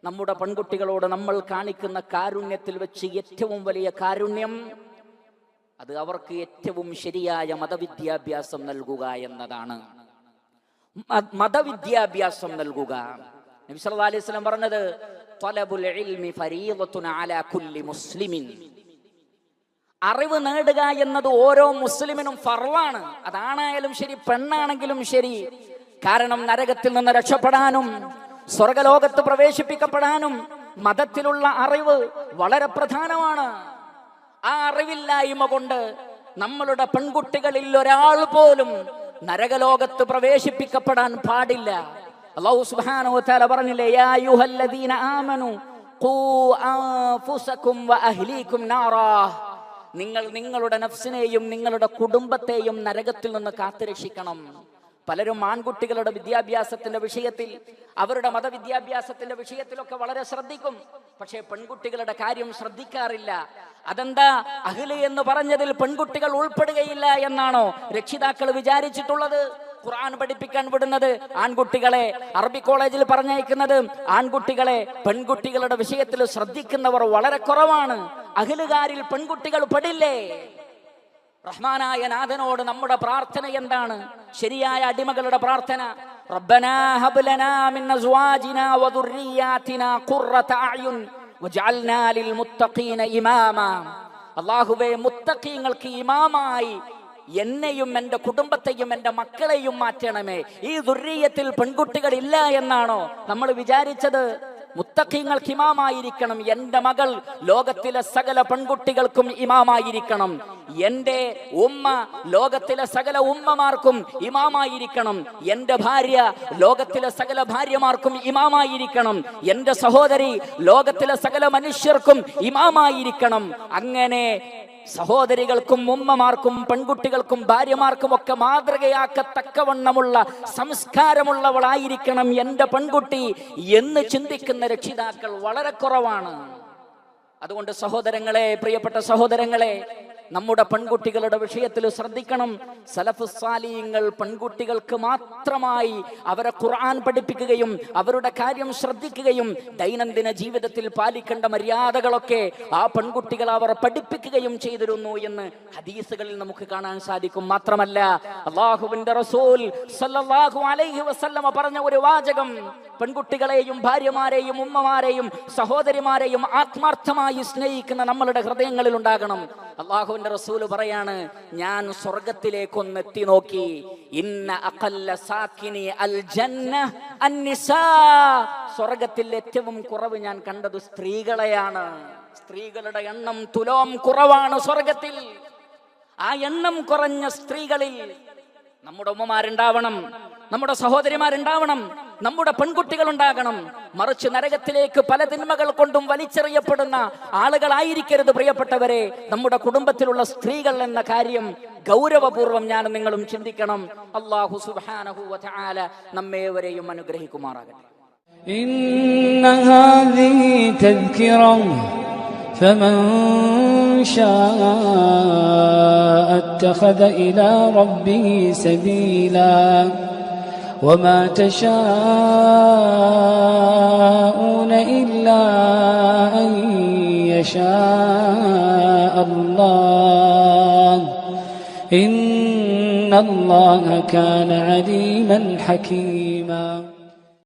നമ്മുടെ പെൺകുട്ടികളോട് നമ്മൾ കാണിക്കുന്ന കാരുണ്യത്തിൽ വെച്ച് ഏറ്റവും വലിയ കാരുണ്യം അത് അവർക്ക് ഏറ്റവും ശരിയായ മതവിദ്യാഭ്യാസം നൽകുക എന്നതാണ്. മതവിദ്യാഭ്യാസം നൽകുക. നബി സല്ലല്ലാഹു അലൈഹി വസല്ലം പറഞ്ഞത് ത്വലബുൽ ഇൽമി ഫരീദത്തുൻ അലാ കുല്ലി മുസ്ലിമിൻ. അറിവ് നേടുക എന്നത് ഓരോ മുസ്ലിമിനും ഫർളാണ്. അതാണായാലും ശരി, പെണ്ണാണെങ്കിലും ശരി. കാരണം നരകത്തിൽ നിന്ന് രക്ഷപ്പെടാനും സ്വർഗലോകത്ത് പ്രവേശിപ്പിക്കപ്പെടാനും മതത്തിലുള്ള അറിവ് വളരെ പ്രധാനമാണ്. ആ അറിവില്ലായ്മ കൊണ്ട് നമ്മളുടെ പെൺകുട്ടികളിൽ ഒരാൾ പോലും നരകലോകത്ത് പ്രവേശിപ്പിക്കപ്പെടാൻ പാടില്ല. അല്ലാഹു സുബ്ഹാനഹു വ തആല പറഞ്ഞില്ലേ, യാ അയ്യുഹല്ലദീന ആമനു ഖൂ അൻഫുസകും വ അഹ്ലീകും നാറാ. നിങ്ങൾ നിങ്ങളുടെ നഫ്സിനെയും നിങ്ങളുടെ കുടുംബത്തെയും നരകത്തിൽ നിന്ന് കാത്തുരക്ഷിക്കണം. പലരും ആൺകുട്ടികളുടെ വിദ്യാഭ്യാസത്തിന്റെ വിഷയത്തിൽ, അവരുടെ മതവിദ്യാഭ്യാസത്തിന്റെ വിഷയത്തിലൊക്കെ വളരെ ശ്രദ്ധിക്കും. പക്ഷേ പെൺകുട്ടികളുടെ കാര്യം ശ്രദ്ധിക്കാറില്ല. അതെന്താ? അഹ്ല് എന്ന് പറഞ്ഞതിൽ പെൺകുട്ടികൾ ഉൾപ്പെടുകയില്ല എന്നാണോ രക്ഷിതാക്കൾ വിചാരിച്ചിട്ടുള്ളത്? ഖുർആൻ പഠിപ്പിക്കാൻ വിടുന്നത് ആൺകുട്ടികളെ, അറബി കോളേജിൽ പറഞ്ഞയക്കുന്നത് ആൺകുട്ടികളെ. പെൺകുട്ടികളുടെ വിഷയത്തിൽ ശ്രദ്ധിക്കുന്നവർ വളരെ കുറവാണ്. അഹ്ലുകാരിൽ പെൺകുട്ടികൾ പെടില്ലേ? റഹ്മാനായ നാഥനോട് നമ്മുടെ പ്രാർത്ഥന എന്താണ്? ശരിയായ അടിമകളുടെ പ്രാർത്ഥന, റബ്ബനാ ഹബ് ലനാ മിൻ അസ്വാജിനാ വദുർരിയാതിനാ ഖുർറത അഅ്യുൻ വജഅൽനാ ലിൽ മുത്തഖീന ഇമാമാ. അല്ലാഹുവേ, മുത്തഖീങ്ങൾക്ക് ഇമാമായി എന്നെയും എൻ്റെ കുടുംബത്തെയും എൻ്റെ മക്കളെയും മാറ്റണമേ. ഈ ദുർരിയത്തിൽ പെൺകുട്ടികൾ ഇല്ല എന്നാണോ നമ്മൾ വിചാരിച്ചത്? മുത്തഖീങ്ങൾക്ക് ഇമാമായിരിക്കണം. എൻ്റെ മകൾ ലോകത്തിലെ സകല പെൺകുട്ടികൾക്കും ഇമാമായിരിക്കണം. എൻ്റെ ഉമ്മ ലോകത്തിലെ സകല ഉമ്മമാർക്കും ഇമാമായിരിക്കണം. എൻ്റെ ഭാര്യ ലോകത്തിലെ സകല ഭാര്യമാർക്കും ഇമാമായിരിക്കണം. എൻ്റെ സഹോദരി ലോകത്തിലെ സകല മനുഷ്യർക്കും ഇമാമായിരിക്കണം. അങ്ങനെ സഹോദരികൾക്കും ഉമ്മമാർക്കും പെൺകുട്ടികൾക്കും ഭാര്യമാർക്കും ഒക്കെ മാതൃകയാക്കത്തക്കവണ്ണമുള്ള സംസ്കാരമുള്ളവളായിരിക്കണം എൻ്റെ പെൺകുട്ടി എന്ന് ചിന്തിക്കുന്ന രക്ഷിതാക്കൾ വളരെ കുറവാണ്. അതുകൊണ്ട് സഹോദരങ്ങളെ, പ്രിയപ്പെട്ട സഹോദരങ്ങളെ, നമ്മുടെ പെൺകുട്ടികളുടെ വിഷയത്തിൽ ശ്രദ്ധിക്കണം. സലഫ് സാലിഹീങ്ങൾ പെൺകുട്ടികൾക്ക് മാത്രമായി അവരെ ഖുർആൻ പഠിപ്പിക്കുകയും അവരുടെ കാര്യം ശ്രദ്ധിക്കുകയും ദൈനംദിന ജീവിതത്തിൽ പാലിക്കേണ്ട മര്യാദകളൊക്കെ ആ പെൺകുട്ടികൾ അവർ പഠിപ്പിക്കുകയും ചെയ്തിരുന്നു എന്ന് ഹദീസുകളിൽ നമുക്ക് കാണാൻ സാധിക്കും. മാത്രമല്ല, അല്ലാഹുവിന്റെ റസൂൽ സല്ലല്ലാഹു അലൈഹി വസല്ലമ പറഞ്ഞ ഒരു വാചകം, പെൺകുട്ടികളെയും ഭാര്യമാരെയും ഉമ്മമാരെയും സഹോദരിമാരെയും ആത്മാർത്ഥമായി സ്നേഹിക്കുന്ന നമ്മളുടെ ഹൃദയങ്ങളിൽ ഉണ്ടാകണം. അല്ലാഹുവിന്റെ റസൂല് പറയാണ്, ഞാൻ സ്വർഗത്തിലേക്കൊന്ന് എത്തി നോക്കി, ഇന്ന അഖല്ല സാകിനി അൽ ജന്ന അന്നിസാ. സ്വർഗത്തിൽ ഏറ്റവും കുറവ് ഞാൻ കണ്ടത് സ്ത്രീകളെയാണ്. സ്ത്രീകളുടെ എണ്ണം തുലോം കുറവാണ് സ്വർഗത്തിൽ. ആ എണ്ണം കുറഞ്ഞ സ്ത്രീകളിൽ നമ്മുടെ ഉമ്മമാരുണ്ടാവണം, നമ്മുടെ സഹോദരിമാരുണ്ടാവണം, നമ്മുടെ പെൺകുട്ടികൾ ഉണ്ടാകണം. മറിച്ച് നരകത്തിലേക്ക് പല തിന്മകൾ കൊണ്ടും വലിച്ചെറിയപ്പെടുന്ന ആളുകളായിരിക്കരുത് പ്രിയപ്പെട്ടവരെ നമ്മുടെ കുടുംബത്തിലുള്ള സ്ത്രീകൾ എന്ന കാര്യം ഗൗരവപൂർവ്വം ഞാൻ നിങ്ങളും ചിന്തിക്കണം. അല്ലാഹു സുബ്ഹാനഹു വ തആല നമ്മേവരെയും അനുഗ്രഹിക്കുമാറാകട്ടെ. ഇന്ന ഹാദിഹി തദ്കിറ ഫമൻ ശാഅ അത്തഖദ ഇലാ റബ്ബിഹി സബീലാ وما تشاءون إلا أن يشاء الله إن الله كان عليما حكيما.